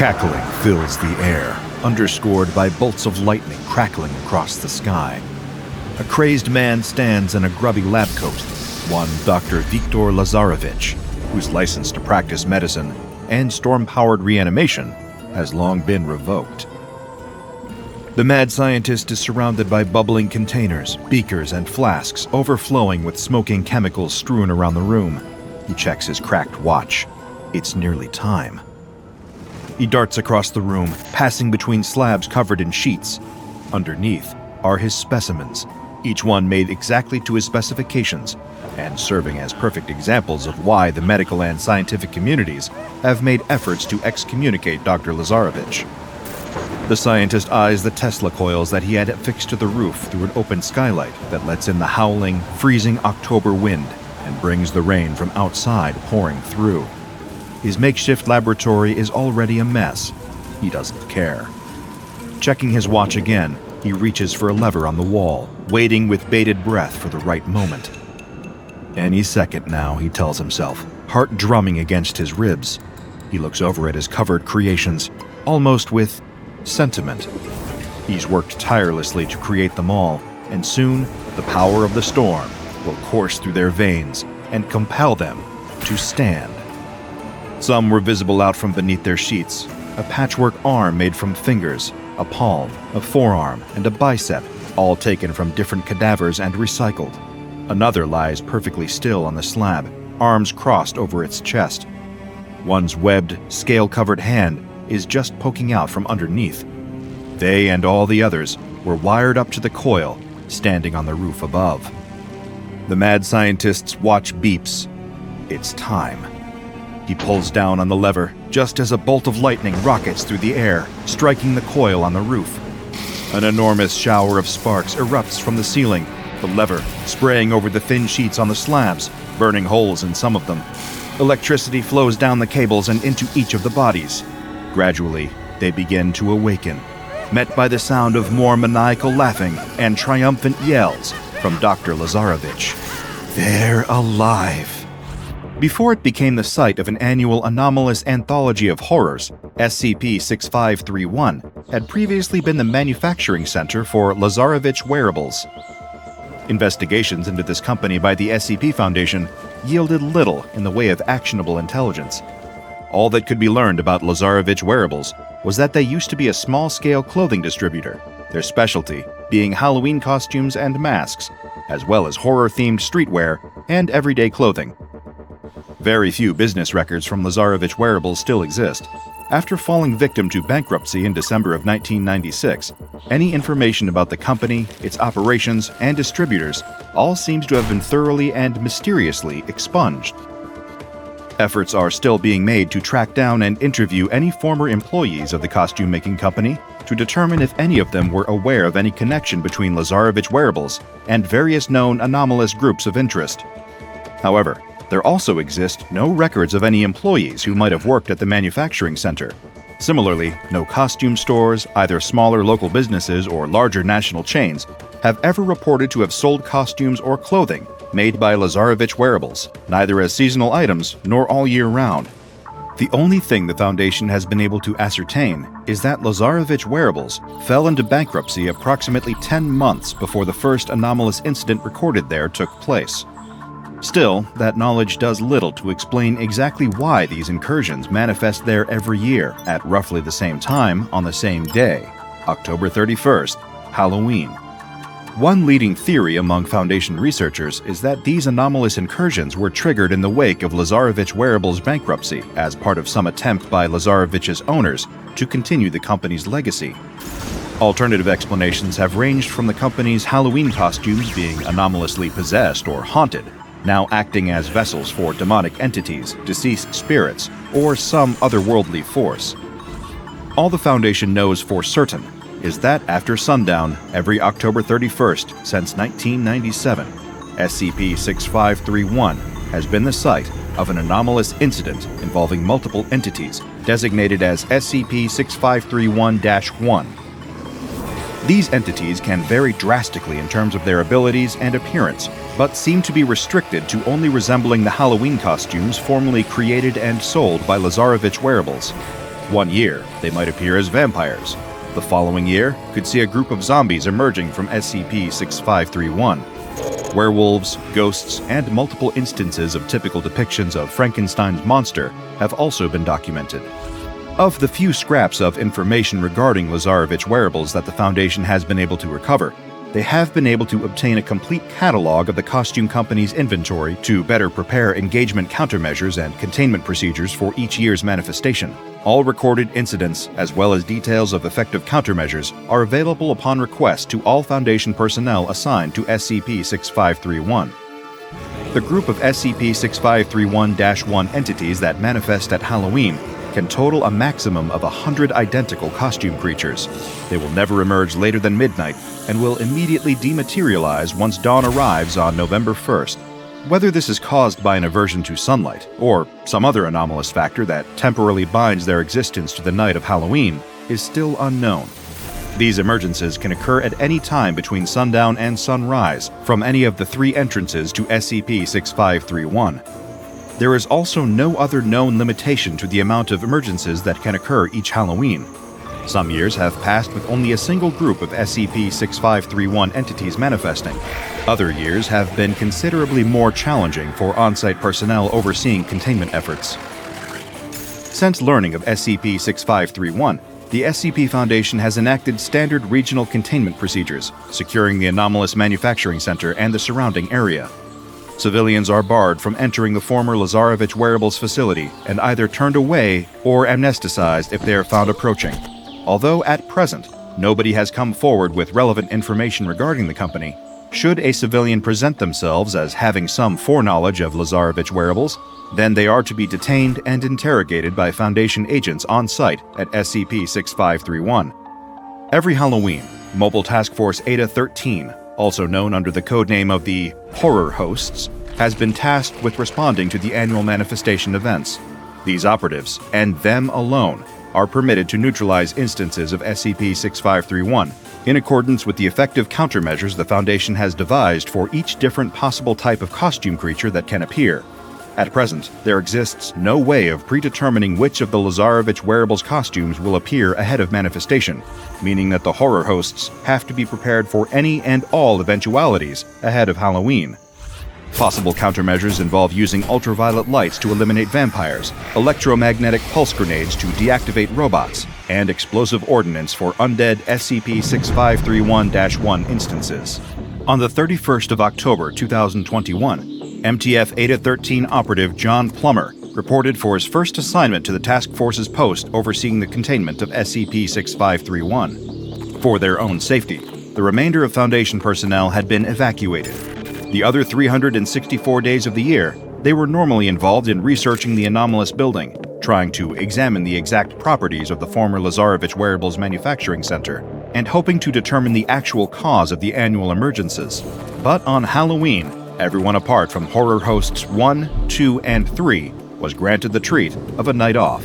Cackling fills the air, underscored by bolts of lightning crackling across the sky. A crazed man stands in a grubby lab coat, one Dr. Viktor Lasarevitsch, whose license to practice medicine and storm-powered reanimation has long been revoked. The mad scientist is surrounded by bubbling containers, beakers, and flasks overflowing with smoking chemicals strewn around the room. He checks his cracked watch. It's nearly time. He darts across the room, passing between slabs covered in sheets. Underneath are his specimens, each one made exactly to his specifications, and serving as perfect examples of why the medical and scientific communities have made efforts to excommunicate Dr. Lasarevitsch. The scientist eyes the Tesla coils that he had affixed to the roof through an open skylight that lets in the howling, freezing October wind and brings the rain from outside pouring through. His makeshift laboratory is already a mess. He doesn't care. Checking his watch again, he reaches for a lever on the wall, waiting with bated breath for the right moment. Any second now, he tells himself, heart drumming against his ribs. He looks over at his covered creations, almost with sentiment. He's worked tirelessly to create them all, and soon the power of the storm will course through their veins and compel them to stand. Some were visible out from beneath their sheets, a patchwork arm made from fingers, a palm, a forearm, and a bicep, all taken from different cadavers and recycled. Another lies perfectly still on the slab, arms crossed over its chest. One's webbed, scale-covered hand is just poking out from underneath. They and all the others were wired up to the coil, standing on the roof above. The mad scientist's watch beeps. It's time. He pulls down on the lever just as a bolt of lightning rockets through the air, striking the coil on the roof. An enormous shower of sparks erupts from the ceiling, the lever spraying over the thin sheets on the slabs, burning holes in some of them. Electricity flows down the cables and into each of the bodies. Gradually, they begin to awaken, met by the sound of more maniacal laughing and triumphant yells from Dr. Lasarevitsch. They're alive. Before it became the site of an annual anomalous Anthology of Horrors, SCP-6531 had previously been the manufacturing center for Lasarevitsch Wearables. Investigations into this company by the SCP Foundation yielded little in the way of actionable intelligence. All that could be learned about Lasarevitsch Wearables was that they used to be a small-scale clothing distributor, their specialty being Halloween costumes and masks, as well as horror-themed streetwear and everyday clothing. Very few business records from Lasarevitsch Wearables still exist. After falling victim to bankruptcy in December of 1996, any information about the company, its operations, and distributors all seems to have been thoroughly and mysteriously expunged. Efforts are still being made to track down and interview any former employees of the costume-making company to determine if any of them were aware of any connection between Lasarevitsch Wearables and various known anomalous groups of interest. However, there also exist no records of any employees who might have worked at the manufacturing center. Similarly, no costume stores, either smaller local businesses or larger national chains, have ever reported to have sold costumes or clothing made by Lasarevitsch Wearables, neither as seasonal items nor all year round. The only thing the Foundation has been able to ascertain is that Lasarevitsch Wearables fell into bankruptcy approximately 10 months before the first anomalous incident recorded there took place. Still, that knowledge does little to explain exactly why these incursions manifest there every year at roughly the same time on the same day, October 31st, Halloween. One leading theory among Foundation researchers is that these anomalous incursions were triggered in the wake of Lasarevitsch Wearables' bankruptcy as part of some attempt by Lasarevitch's owners to continue the company's legacy. Alternative explanations have ranged from the company's Halloween costumes being anomalously possessed or haunted, now acting as vessels for demonic entities, deceased spirits, or some otherworldly force. All the Foundation knows for certain is that after sundown, every October 31st since 1997, SCP-6531 has been the site of an anomalous incident involving multiple entities designated as SCP-6531-1. These entities can vary drastically in terms of their abilities and appearance, but seem to be restricted to only resembling the Halloween costumes formerly created and sold by Lasarevitsch Wearables. One year, they might appear as vampires. The following year could see a group of zombies emerging from SCP-6531. Werewolves, ghosts, and multiple instances of typical depictions of Frankenstein's monster have also been documented. Of the few scraps of information regarding Lasarevitsch Wearables that the Foundation has been able to recover, they have been able to obtain a complete catalog of the costume company's inventory to better prepare engagement countermeasures and containment procedures for each year's manifestation. All recorded incidents, as well as details of effective countermeasures, are available upon request to all Foundation personnel assigned to SCP-6531. The group of SCP-6531-1 entities that manifest at Halloween can total a maximum of 100 identical costume creatures. They will never emerge later than midnight and will immediately dematerialize once dawn arrives on November 1st. Whether this is caused by an aversion to sunlight or some other anomalous factor that temporarily binds their existence to the night of Halloween is still unknown. These emergences can occur at any time between sundown and sunrise from any of the 3 entrances to SCP-6531. There is also no other known limitation to the amount of emergences that can occur each Halloween. Some years have passed with only a single group of SCP-6531 entities manifesting. Other years have been considerably more challenging for on-site personnel overseeing containment efforts. Since learning of SCP-6531, the SCP Foundation has enacted standard regional containment procedures, securing the anomalous manufacturing center and the surrounding area. Civilians are barred from entering the former Lasarevitsch Wearables facility and either turned away or amnesticized if they are found approaching. Although at present, nobody has come forward with relevant information regarding the company, should a civilian present themselves as having some foreknowledge of Lasarevitsch Wearables, then they are to be detained and interrogated by Foundation agents on site at SCP-6531. Every Halloween, Mobile Task Force ETA-13, also known under the codename of the Horror Hosts, has been tasked with responding to the annual manifestation events. These operatives, and them alone, are permitted to neutralize instances of SCP-6531 in accordance with the effective countermeasures the Foundation has devised for each different possible type of costume creature that can appear. At present, there exists no way of predetermining which of the Lasarevitsch Wearables costumes will appear ahead of manifestation, meaning that the horror hosts have to be prepared for any and all eventualities ahead of Halloween. Possible countermeasures involve using ultraviolet lights to eliminate vampires, electromagnetic pulse grenades to deactivate robots, and explosive ordnance for undead SCP-6531-1 instances. On the 31st of October 2021, MTF ETA-13 operative John Plummer reported for his first assignment to the task force's post overseeing the containment of SCP-6531. For their own safety, the remainder of Foundation personnel had been evacuated. The other 364 days of the year, they were normally involved in researching the anomalous building, trying to examine the exact properties of the former Lasarevitsch Wearables manufacturing center, and hoping to determine the actual cause of the annual emergences. But on Halloween, everyone apart from Horror Hosts 1, 2, and 3 was granted the treat of a night off.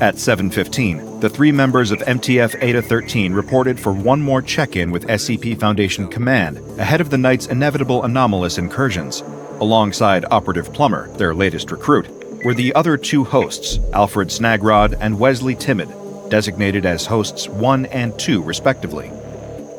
At 7:15, the 3 members of MTF ETA-13 reported for one more check-in with SCP Foundation Command ahead of the night's inevitable anomalous incursions. Alongside Operative Plummer, their latest recruit, were the other 2 hosts, Alfred Snagrod and Wesley Timid, designated as Hosts 1 and 2 respectively.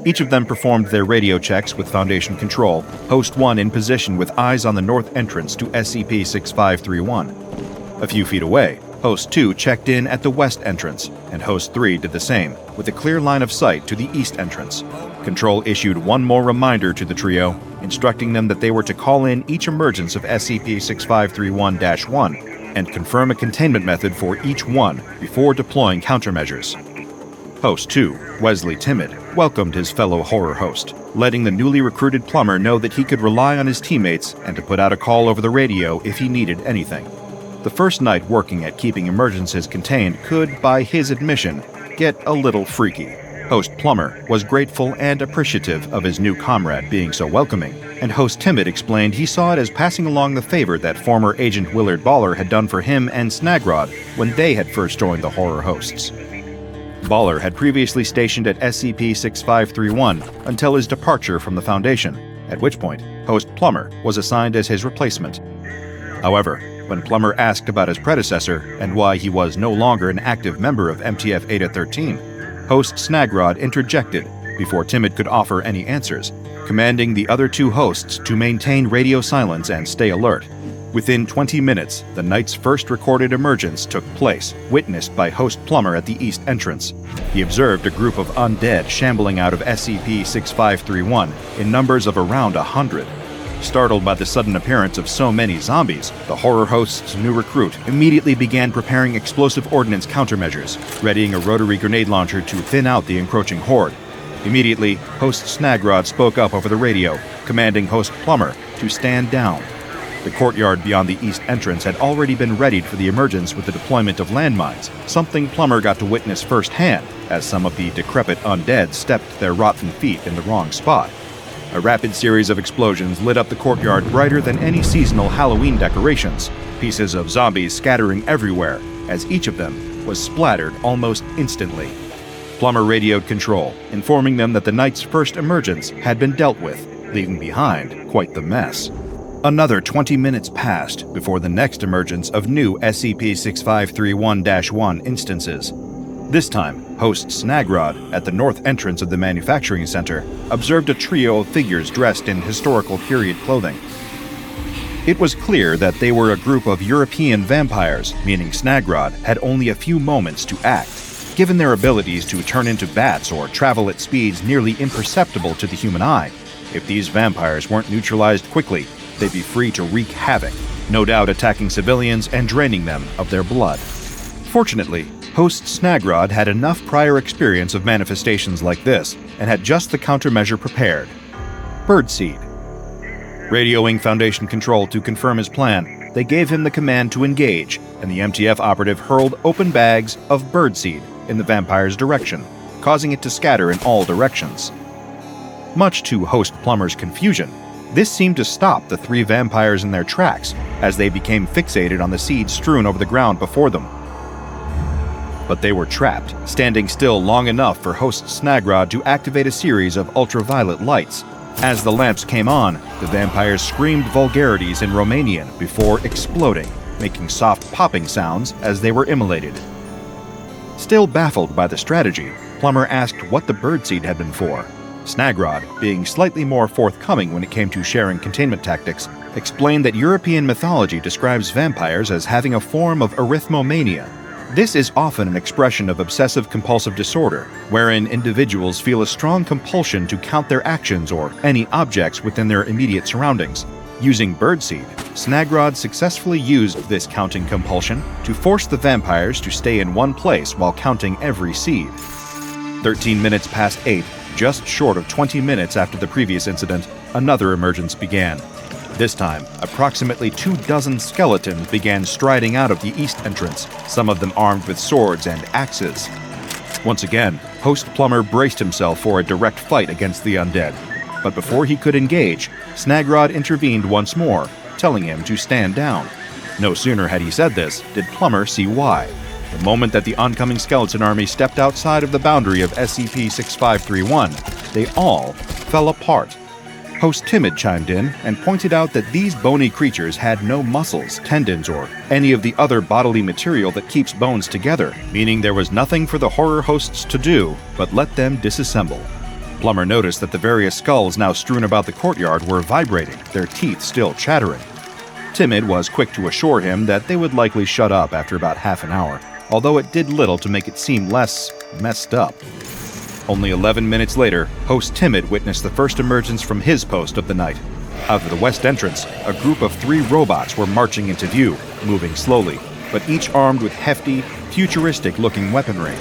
Each of them performed their radio checks with Foundation control, Host 1 in position with eyes on the north entrance to SCP-6531. A few feet away, Host 2 checked in at the west entrance, and Host 3 did the same, with a clear line of sight to the east entrance. Control issued one more reminder to the trio, instructing them that they were to call in each emergence of SCP-6531-1 and confirm a containment method for each one before deploying countermeasures. Host 2, Wesley Timid, welcomed his fellow horror host, letting the newly recruited Plummer know that he could rely on his teammates and to put out a call over the radio if he needed anything. The first night working at keeping emergencies contained could, by his admission, get a little freaky. Host Plummer was grateful and appreciative of his new comrade being so welcoming, and Host Timid explained he saw it as passing along the favor that former Agent Willard Baller had done for him and Snagrod when they had first joined the horror hosts. Baller had previously stationed at SCP-6531 until his departure from the Foundation, at which point Host Plummer was assigned as his replacement. However, When Plummer asked about his predecessor and why he was no longer an active member of MTF Eta-13, host Snagrod interjected before Timid could offer any answers, commanding the other two hosts to maintain radio silence and stay alert. Within 20 minutes, the night's first recorded emergence took place, witnessed by host Plummer at the east entrance. He observed a group of undead shambling out of SCP-6531 in numbers of around 100. Startled by the sudden appearance of so many zombies, the horror host's new recruit immediately began preparing explosive ordnance countermeasures, readying a rotary grenade launcher to thin out the encroaching horde. Immediately, host Snagrod spoke up over the radio, commanding host Plummer to stand down. The courtyard beyond the east entrance had already been readied for the emergence with the deployment of landmines, something Plummer got to witness firsthand, as some of the decrepit undead stepped their rotten feet in the wrong spot. A rapid series of explosions lit up the courtyard brighter than any seasonal Halloween decorations, pieces of zombies scattering everywhere, as each of them was splattered almost instantly. Plummer radioed control, informing them that the night's first emergence had been dealt with, leaving behind quite the mess. Another 20 minutes passed before the next emergence of new SCP-6531-1 instances. This time, host Snagrod, at the north entrance of the manufacturing center, observed a trio of figures dressed in historical period clothing. It was clear that they were a group of European vampires, meaning Snagrod had only a few moments to act. Given their abilities to turn into bats or travel at speeds nearly imperceptible to the human eye, if these vampires weren't neutralized quickly, they'd be free to wreak havoc, no doubt attacking civilians and draining them of their blood. Fortunately, host Snagrod had enough prior experience of manifestations like this and had just the countermeasure prepared. Birdseed. Radioing Foundation Control to confirm his plan, they gave him the command to engage, and the MTF operative hurled open bags of birdseed in the vampire's direction, causing it to scatter in all directions. Much to host Plummer's confusion, this seemed to stop the three vampires in their tracks as they became fixated on the seeds strewn over the ground before them. But they were trapped, standing still long enough for host Snagrod to activate a series of ultraviolet lights. As the lamps came on, the vampires screamed vulgarities in Romanian before exploding, making soft popping sounds as they were immolated. Still baffled by the strategy, Plummer asked what the birdseed had been for. Snagrod, being slightly more forthcoming when it came to sharing containment tactics, explained that European mythology describes vampires as having a form of erythmomania. This is often an expression of obsessive-compulsive disorder, wherein individuals feel a strong compulsion to count their actions or any objects within their immediate surroundings. Using birdseed, Snagrod successfully used this counting compulsion to force the vampires to stay in one place while counting every seed. 13 minutes past 8, just short of 20 minutes after the previous incident, another emergence began. This time, approximately 24 skeletons began striding out of the east entrance, some of them armed with swords and axes. Once again, host Plummer braced himself for a direct fight against the undead. But before he could engage, Snagrod intervened once more, telling him to stand down. No sooner had he said this did Plummer see why. The moment that the oncoming skeleton army stepped outside of the boundary of SCP-6531, they all fell apart. Host Timid chimed in and pointed out that these bony creatures had no muscles, tendons, or any of the other bodily material that keeps bones together, meaning there was nothing for the horror hosts to do but let them disassemble. Plummer noticed that the various skulls now strewn about the courtyard were vibrating, their teeth still chattering. Timid was quick to assure him that they would likely shut up after about half an hour, although it did little to make it seem less messed up. Only 11 minutes later, host Timid witnessed the first emergence from his post of the night. Out of the west entrance, a group of 3 robots were marching into view, moving slowly, but each armed with hefty, futuristic-looking weaponry.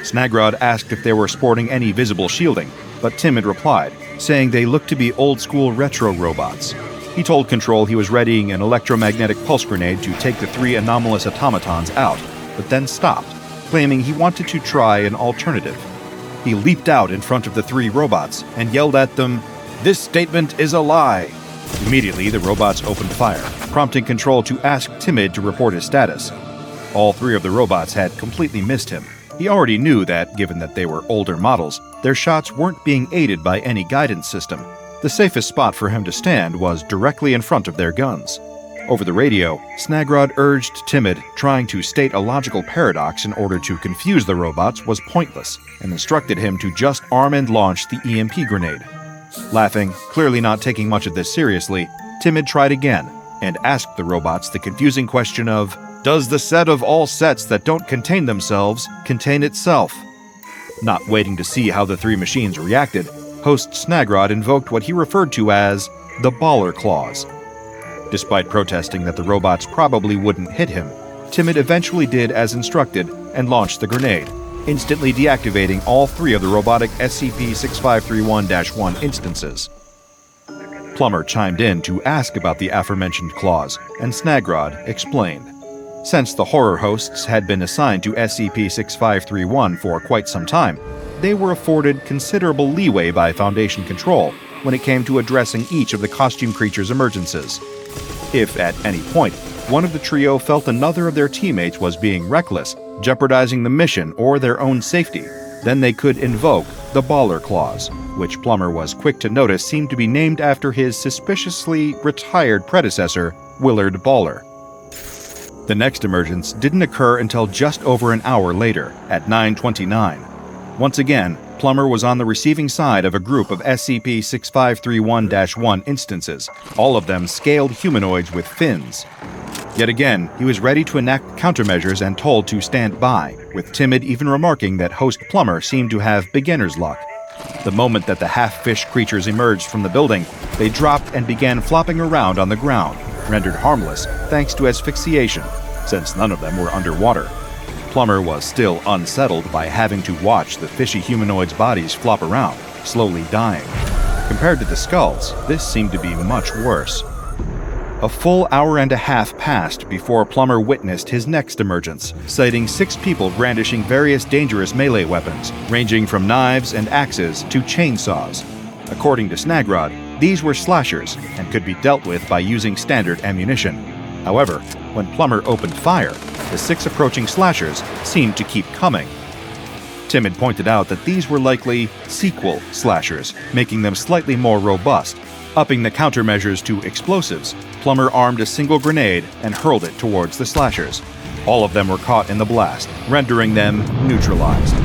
Snagrod asked if they were sporting any visible shielding, but Timid replied, saying they looked to be old-school retro robots. He told Control he was readying an electromagnetic pulse grenade to take the 3 anomalous automatons out, but then stopped, claiming he wanted to try an alternative. He leaped out in front of the 3 robots and yelled at them, "This statement is a lie!" Immediately, the robots opened fire, prompting Control to ask Timid to report his status. All 3 of the robots had completely missed him. He already knew that, given that they were older models, their shots weren't being aided by any guidance system. The safest spot for him to stand was directly in front of their guns. Over the radio, Snagrod urged Timid trying to state a logical paradox in order to confuse the robots was pointless, and instructed him to just arm and launch the EMP grenade. Laughing, clearly not taking much of this seriously, Timid tried again, and asked the robots the confusing question of, does the set of all sets that don't contain themselves contain itself? Not waiting to see how the three machines reacted, host Snagrod invoked what he referred to as the Baller Clause. Despite protesting that the robots probably wouldn't hit him, Timid eventually did as instructed and launched the grenade, instantly deactivating all three of the robotic SCP-6531-1 instances. Plummer chimed in to ask about the aforementioned clause, and Snagrod explained. Since the horror hosts had been assigned to SCP-6531 for quite some time, they were afforded considerable leeway by Foundation control when it came to addressing each of the costume creatures' emergences. If at any point, one of the trio felt another of their teammates was being reckless, jeopardizing the mission or their own safety, then they could invoke the Baller Clause, which Plummer was quick to notice seemed to be named after his suspiciously retired predecessor, Willard Baller. The next emergence didn't occur until just over an hour later, at 9:29. Once again, Plummer was on the receiving side of a group of SCP-6531-1 instances, all of them scaled humanoids with fins. Yet again, he was ready to enact countermeasures and told to stand by, with Timid even remarking that host Plummer seemed to have beginner's luck. The moment that the half-fish creatures emerged from the building, they dropped and began flopping around on the ground, rendered harmless thanks to asphyxiation, since none of them were underwater. Plummer was still unsettled by having to watch the fishy humanoids' bodies flop around, slowly dying. Compared to the skulls, this seemed to be much worse. A full hour and a half passed before Plummer witnessed his next emergence, sighting 6 people brandishing various dangerous melee weapons, ranging from knives and axes to chainsaws. According to Snagrod, these were slashers and could be dealt with by using standard ammunition. However, when Plummer opened fire, the 6 approaching slashers seemed to keep coming. Timid pointed out that these were likely sequel slashers, making them slightly more robust. Upping the countermeasures to explosives, Plummer armed a single grenade and hurled it towards the slashers. All of them were caught in the blast, rendering them neutralized.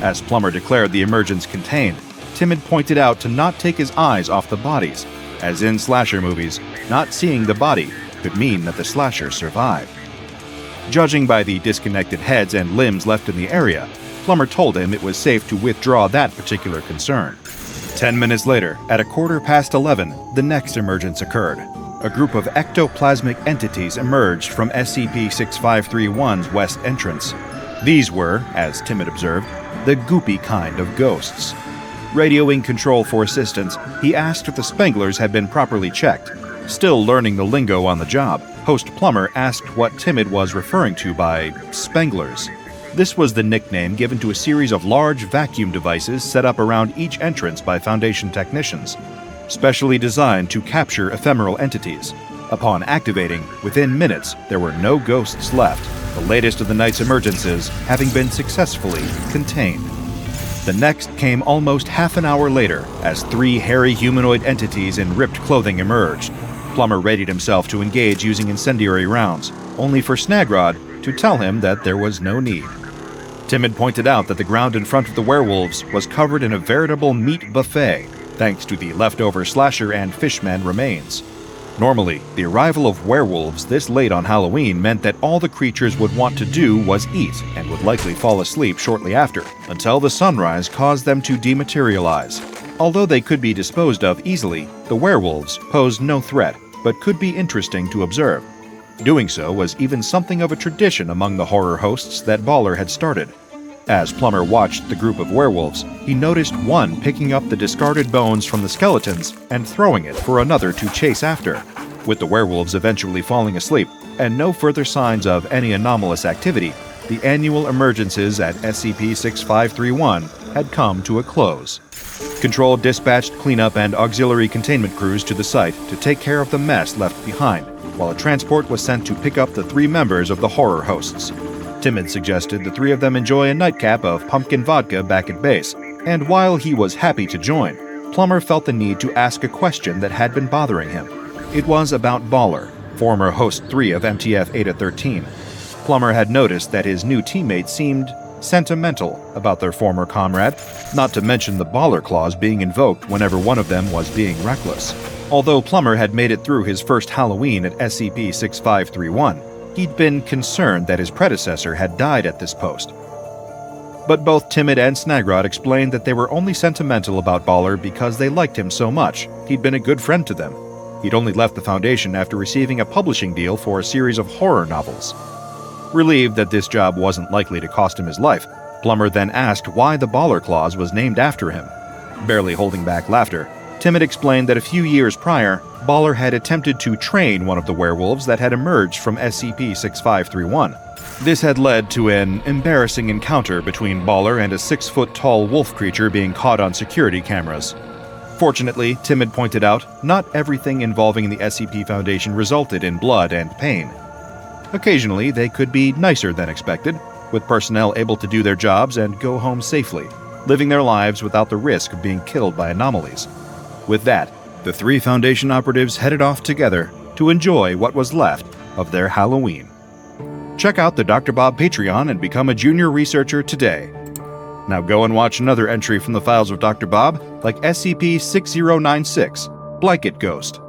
As Plummer declared the emergence contained, Timid pointed out to not take his eyes off the bodies, as in slasher movies, not seeing the body could mean that the slasher survived. Judging by the disconnected heads and limbs left in the area, Plummer told him it was safe to withdraw that particular concern. 10 minutes later, at 11:15, the next emergence occurred. A group of ectoplasmic entities emerged from SCP-6531's west entrance. These were, as Timid observed, the goopy kind of ghosts. Radioing control for assistance, he asked if the Spanglers had been properly checked. Still learning the lingo on the job, host Plummer asked what Timid was referring to by Spanglers. This was the nickname given to a series of large vacuum devices set up around each entrance by Foundation technicians, specially designed to capture ephemeral entities. Upon activating, within minutes, there were no ghosts left, the latest of the night's emergences having been successfully contained. The next came almost half an hour later, as 3 hairy humanoid entities in ripped clothing emerged. Plummer readied himself to engage using incendiary rounds, only for Snagrod to tell him that there was no need. Timid pointed out that the ground in front of the werewolves was covered in a veritable meat buffet, thanks to the leftover slasher and fishman remains. Normally, the arrival of werewolves this late on Halloween meant that all the creatures would want to do was eat, and would likely fall asleep shortly after, until the sunrise caused them to dematerialize. Although they could be disposed of easily, the werewolves posed no threat, but could be interesting to observe. Doing so was even something of a tradition among the horror hosts that Baller had started. As Plummer watched the group of werewolves, he noticed one picking up the discarded bones from the skeletons and throwing it for another to chase after. With the werewolves eventually falling asleep, and no further signs of any anomalous activity, the annual emergences at SCP-6531 had come to a close. Control dispatched cleanup and auxiliary containment crews to the site to take care of the mess left behind, while a transport was sent to pick up the 3 members of the horror hosts. Timid suggested the 3 of them enjoy a nightcap of pumpkin vodka back at base, and while he was happy to join, Plummer felt the need to ask a question that had been bothering him. It was about Baller, former host 3 of MTF Eta-13. Plummer had noticed that his new teammates seemed sentimental about their former comrade, not to mention the baller clause being invoked whenever one of them was being reckless. Although Plummer had made it through his first Halloween at SCP-6531, he'd been concerned that his predecessor had died at this post. But both Timid and Snagrod explained that they were only sentimental about Baller because they liked him so much. He'd been a good friend to them. He'd only left the Foundation after receiving a publishing deal for a series of horror novels. Relieved that this job wasn't likely to cost him his life, Plummer then asked why the Baller clause was named after him. Barely holding back laughter, Timid explained that a few years prior, Baller had attempted to train one of the werewolves that had emerged from SCP-6531. This had led to an embarrassing encounter between Baller and a 6-foot-tall wolf creature being caught on security cameras. Fortunately, Timid pointed out, not everything involving the SCP Foundation resulted in blood and pain. Occasionally, they could be nicer than expected, with personnel able to do their jobs and go home safely, living their lives without the risk of being killed by anomalies. With that, the 3 Foundation operatives headed off together to enjoy what was left of their Halloween. Check out the DrBob Patreon and become a junior researcher today. Now go and watch another entry from the files of DrBob, like SCP-6096, Blanket Ghost.